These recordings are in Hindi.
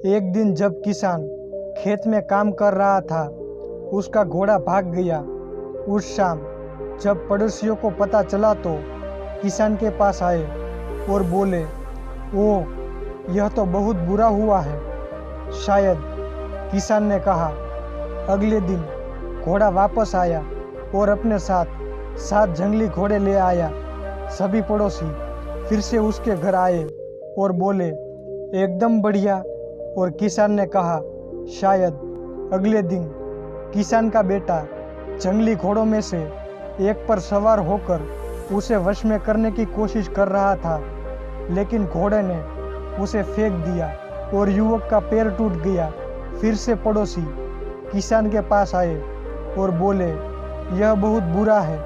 एक दिन जब किसान खेत में काम कर रहा था, उसका घोड़ा भाग गया। उस शाम जब पड़ोसियों को पता चला तो किसान के पास आए और बोले, ओह, यह तो बहुत बुरा हुआ है। शायद, किसान ने कहा। अगले दिन घोड़ा वापस आया और अपने साथ 7 जंगली घोड़े ले आया। सभी पड़ोसी फिर से उसके घर आए और बोले, एकदम बढ़िया। और किसान ने कहा, शायद। अगले दिन किसान का बेटा जंगली घोड़ों में से एक पर सवार होकर उसे वश में करने की कोशिश कर रहा था, लेकिन घोड़े ने उसे फेंक दिया और युवक का पैर टूट गया। फिर से पड़ोसी किसान के पास आए और बोले, यह बहुत बुरा है।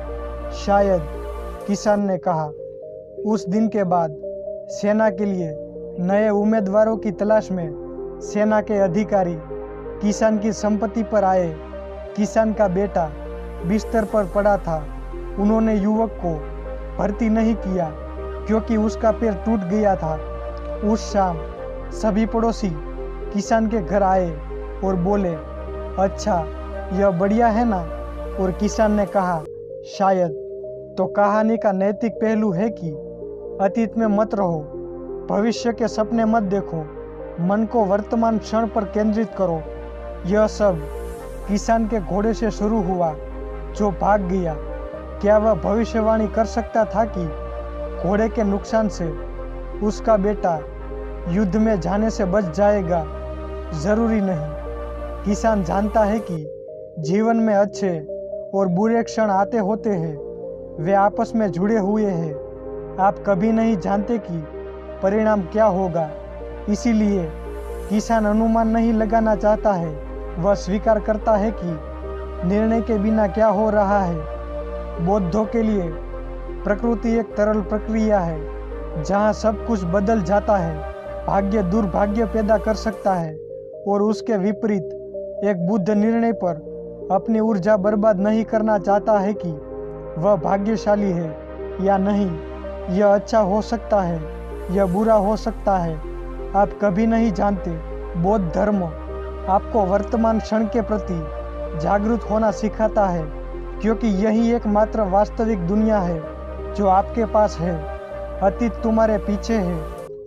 शायद, किसान ने कहा। उस दिन के बाद सेना के लिए नए उम्मीदवारों की तलाश में सेना के अधिकारी किसान की संपत्ति पर आए। किसान का बेटा बिस्तर पर पड़ा था। उन्होंने युवक को भर्ती नहीं किया क्योंकि उसका पैर टूट गया था। उस शाम सभी पड़ोसी किसान के घर आए और बोले, अच्छा, यह बढ़िया है ना? और किसान ने कहा, शायद। तो कहानी का नैतिक पहलू है कि अतीत में मत रहो, भविष्य के सपने मत देखो, मन को वर्तमान क्षण पर केंद्रित करो। यह सब किसान के घोड़े से शुरू हुआ जो भाग गया। क्या वह भविष्यवाणी कर सकता था कि घोड़े के नुकसान से उसका बेटा युद्ध में जाने से बच जाएगा? जरूरी नहीं। किसान जानता है कि जीवन में अच्छे और बुरे क्षण आते होते हैं, वे आपस में जुड़े हुए हैं। आप कभी नहीं जानते कि परिणाम क्या होगा। इसीलिए किसान अनुमान नहीं लगाना चाहता है, वह स्वीकार करता है कि निर्णय के बिना क्या हो रहा है। बौद्धों के लिए प्रकृति एक तरल प्रक्रिया है जहाँ सब कुछ बदल जाता है। भाग्य दुर्भाग्य पैदा कर सकता है और उसके विपरीत एक बुद्ध निर्णय पर अपनी ऊर्जा बर्बाद नहीं करना चाहता है कि वह भाग्यशाली है या नहीं। यह अच्छा हो सकता है, यह बुरा हो सकता है, आप कभी नहीं जानते। बौद्ध धर्म आपको वर्तमान क्षण के प्रति जागरूक होना सिखाता है, क्योंकि यही एकमात्र वास्तविक दुनिया है जो आपके पास है। अतीत तुम्हारे पीछे है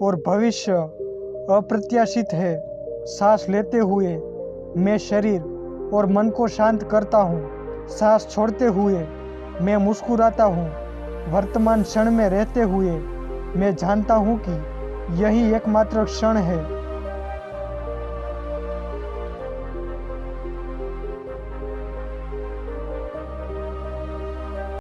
और भविष्य अप्रत्याशित है। सांस लेते हुए मैं शरीर और मन को शांत करता हूँ। सांस छोड़ते हुए मैं मुस्कुराता हूँ। वर्तमान क्षण में रहते हुए मैं जानता हूँ कि यही एकमात्र क्षण है